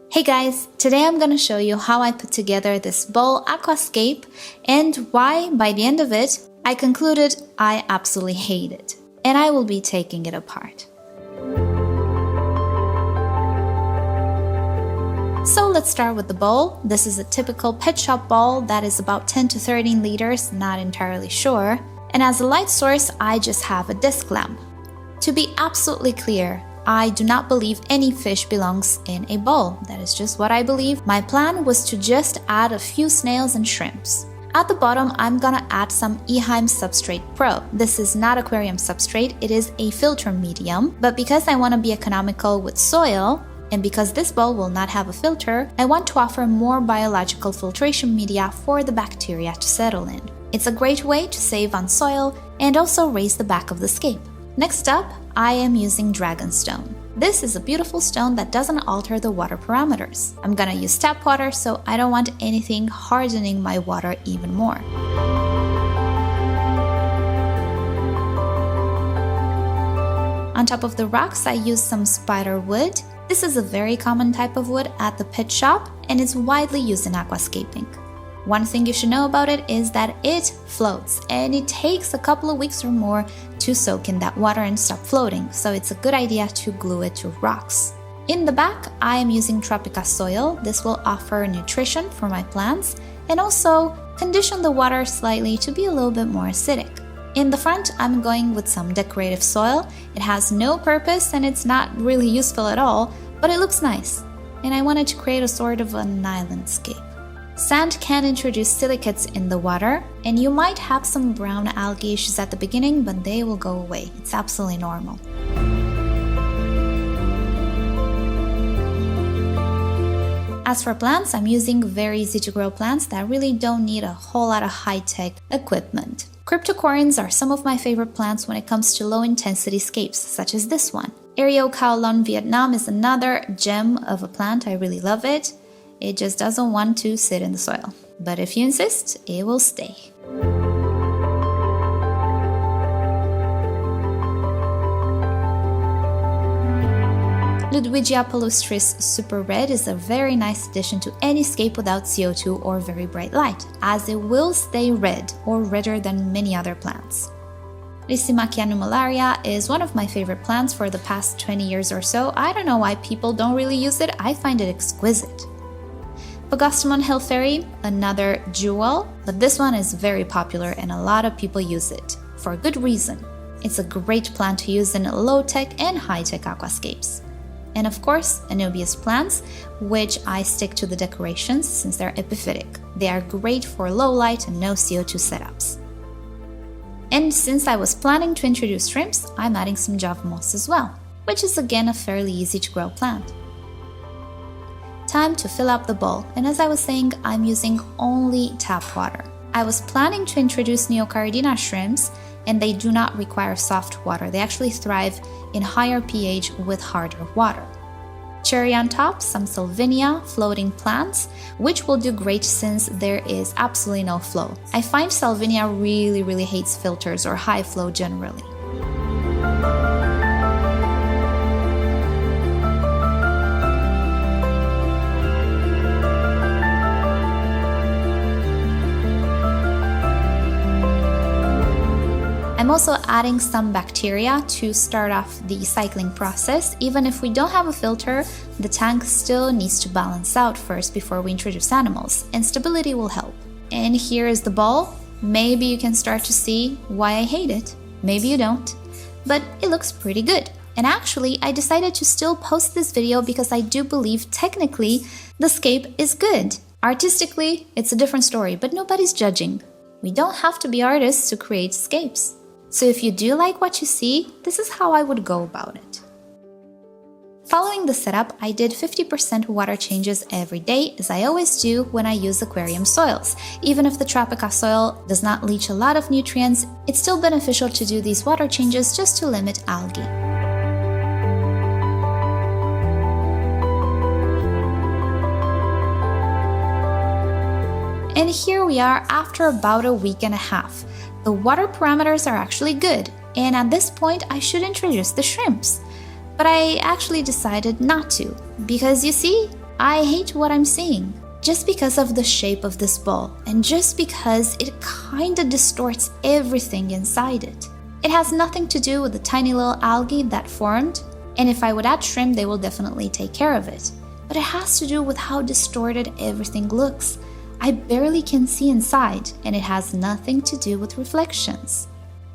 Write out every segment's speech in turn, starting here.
Hey guys, today I'm going to show you how I put together this bowl aquascape and why by the end of it I concluded I absolutely hate it, and I will be taking it apart. So let's start with the bowl. This is a typical pet shop bowl that is about 10 to 13 liters, not entirely sure. And as a light source, I just have a disc lamp. To be absolutely clear, I do not believe any fish belongs in a bowl. That is just what I believe. My plan was to just add a few snails and shrimps. At the bottom, I'm gonna add some Eheim Substrat Pro. This is not aquarium substrate, it is a filter medium. But because I want to be economical with soil, and because this bowl will not have a filter, I want to offer more biological filtration media for the bacteria to settle in. It's a great way to save on soil and also raise the back of the scape. Next up, I am using dragonstone. This is a beautiful stone that doesn't alter the water parameters. I'm gonna use tap water, so I don't want anything hardening my water even more. On top of the rocks, I used some spider wood. This is a very common type of wood at the pet shop, and it's widely used in aquascaping. One thing you should know about it is that it floats, and it takes a couple of weeks or more to soak in that water and stop floating, so it's a good idea to glue it to rocks. In the back, I am using Tropica Soil. This will offer nutrition for my plants and also condition the water slightly to be a little bit more acidic. In the front, I'm going with some decorative soil. It has no purpose and it's not really useful at all, but it looks nice. And I wanted to create a sort of an islandscape. Sand can introduce silicates in the water, and you might have some brown algae issues at the beginning, but they will go away. It's absolutely normal. As for plants, I'm using very easy to grow plants that really don't need a whole lot of high-tech equipment. Cryptocorynes are some of my favorite plants when it comes to low-intensity scapes, such as this one. Eriocaulon Vietnam is another gem of a plant. I really love it. It just doesn't want to sit in the soil. But if you insist, it will stay. Ludwigia palustris Super Red is a very nice addition to any scape without CO2 or very bright light, as it will stay red or redder than many other plants. Lysimachia nummularia is one of my favorite plants for the past 20 years or so. I don't know why people don't really use it. I find it exquisite. Pogostemon helferi, another jewel, but this one is very popular and a lot of people use it, for a good reason. It's a great plant to use in low-tech and high-tech aquascapes. And of course, Anubias plants, which I stick to the decorations since they're epiphytic. They are great for low light and no CO2 setups. And since I was planning to introduce shrimps, I'm adding some java moss as well, which is again a fairly easy to grow plant. Time to fill up the bowl, and as I was saying, I'm using only tap water. I was planning to introduce neocaridina shrimps, and they do not require soft water. They actually thrive in higher pH with harder water. Cherry on top, some Salvinia floating plants, which will do great since there is absolutely no flow. I find Salvinia really hates filters or high flow generally. I'm also adding some bacteria to start off the cycling process. Even if we don't have a filter, the tank still needs to balance out first before we introduce animals, and stability will help. And here is the bowl. Maybe you can start to see why I hate it. Maybe you don't. But it looks pretty good. And actually, I decided to still post this video because I do believe technically the scape is good. Artistically, it's a different story, but nobody's judging. We don't have to be artists to create scapes. So if you do like what you see, this is how I would go about it. Following the setup, I did 50% water changes every day, as I always do when I use aquarium soils. Even if the Tropica soil does not leach a lot of nutrients, it's still beneficial to do these water changes just to limit algae. And here we are after about a week and a half. The water parameters are actually good, and at this point I should introduce the shrimps. But I actually decided not to, because you see, I hate what I'm seeing. Just because of the shape of this bowl, and just because it kinda distorts everything inside it. It has nothing to do with the tiny little algae that formed, and if I would add shrimp, they will definitely take care of it. But it has to do with how distorted everything looks. I barely can see inside, and it has nothing to do with reflections.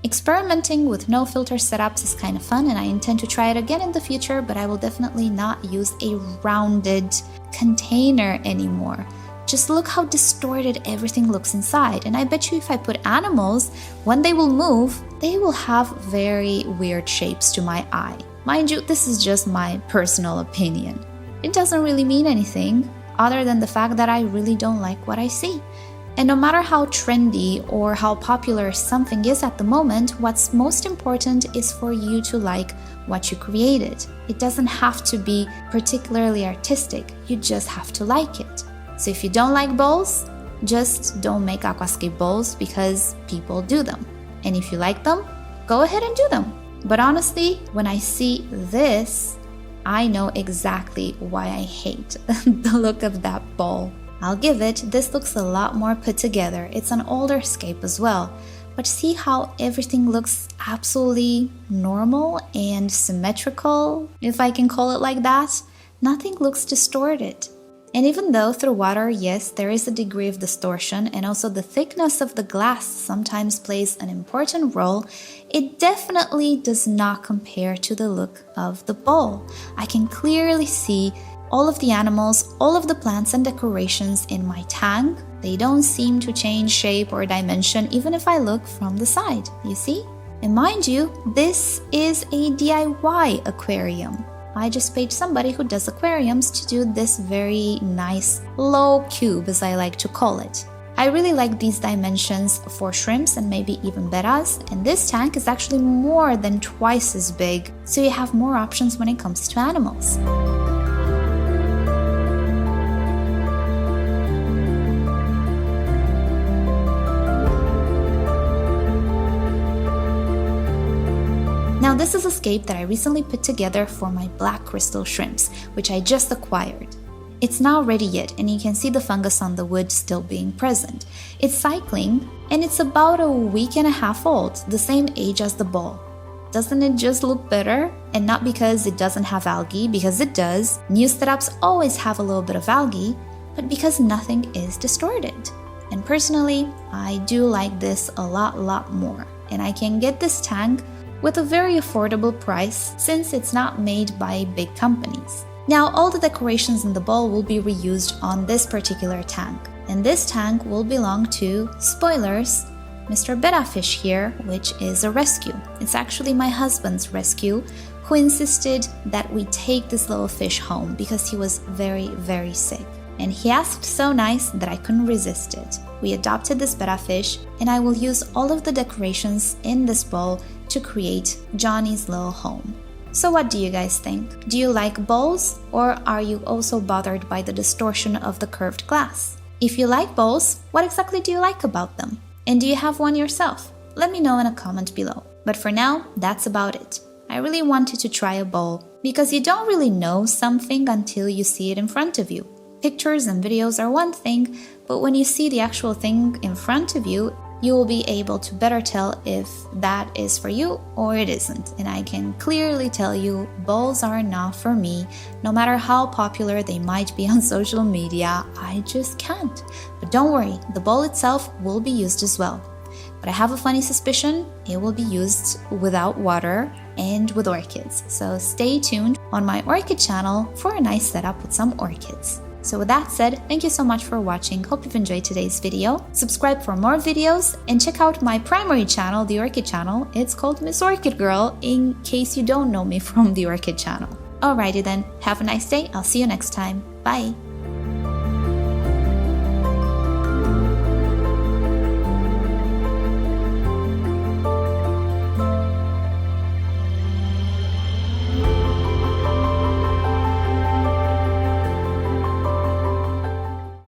Experimenting with no filter setups is kind of fun, and I intend to try it again in the future, but I will definitely not use a rounded container anymore. Just look how distorted everything looks inside, and I bet you if I put animals, when they will move, they will have very weird shapes to my eye. Mind you, this is just my personal opinion. It doesn't really mean anything other than the fact that I really don't like what I see. And no matter how trendy or how popular something is at the moment, what's most important is for you to like what you created. It doesn't have to be particularly artistic, you just have to like it. So if you don't like bowls, just don't make aquascape bowls because people do them. And if you like them, go ahead and do them. But honestly, when I see this, I know exactly why I hate the look of that bowl. I'll give it, this looks a lot more put together. It's an older scape as well. But see how everything looks absolutely normal and symmetrical, if I can call it like that? Nothing looks distorted. And even though through water, yes, there is a degree of distortion, and also the thickness of the glass sometimes plays an important role, it definitely does not compare to the look of the bowl. I can clearly see all of the animals, all of the plants and decorations in my tank. They don't seem to change shape or dimension even if I look from the side, you see? And mind you, this is a DIY aquarium. I just paid somebody who does aquariums to do this very nice low cube, as I like to call it. I really like these dimensions for shrimps and maybe even bettas, and this tank is actually more than twice as big, so you have more options when it comes to animals. Now this is a scape that I recently put together for my black crystal shrimps, which I just acquired. It's not ready yet, and you can see the fungus on the wood still being present. It's cycling, and it's about a week and a half old, the same age as the bowl. Doesn't it just look better? And not because it doesn't have algae, because it does. New setups always have a little bit of algae, but because nothing is distorted. And personally, I do like this a lot more. And I can get this tank with a very affordable price since it's not made by big companies. Now all the decorations in the bowl will be reused on this particular tank, and this tank will belong to, spoilers, Mr. Betta Fish here, which is a rescue. It's actually my husband's rescue, who insisted that we take this little fish home because he was very sick. And he asked so nice that I couldn't resist it. We adopted this betta fish, and I will use all of the decorations in this bowl to create Johnny's little home. So what do you guys think? Do you like bowls, or are you also bothered by the distortion of the curved glass? If you like bowls, what exactly do you like about them? And do you have one yourself? Let me know in a comment below. But for now, that's about it. I really wanted to try a bowl because you don't really know something until you see it in front of you. Pictures and videos are one thing, but when you see the actual thing in front of you, you will be able to better tell if that is for you or it isn't. And I can clearly tell you, bowls are not for me. No matter how popular they might be on social media, I just can't. But don't worry, the bowl itself will be used as well. But I have a funny suspicion it will be used without water and with orchids. So stay tuned on my orchid channel for a nice setup with some orchids. So with that said, thank you so much for watching. Hope you've enjoyed today's video. Subscribe for more videos and check out my primary channel, the Orchid channel. It's called Miss Orchid Girl, in case you don't know me from the Orchid channel. Alrighty then, have a nice day. I'll see you next time. Bye!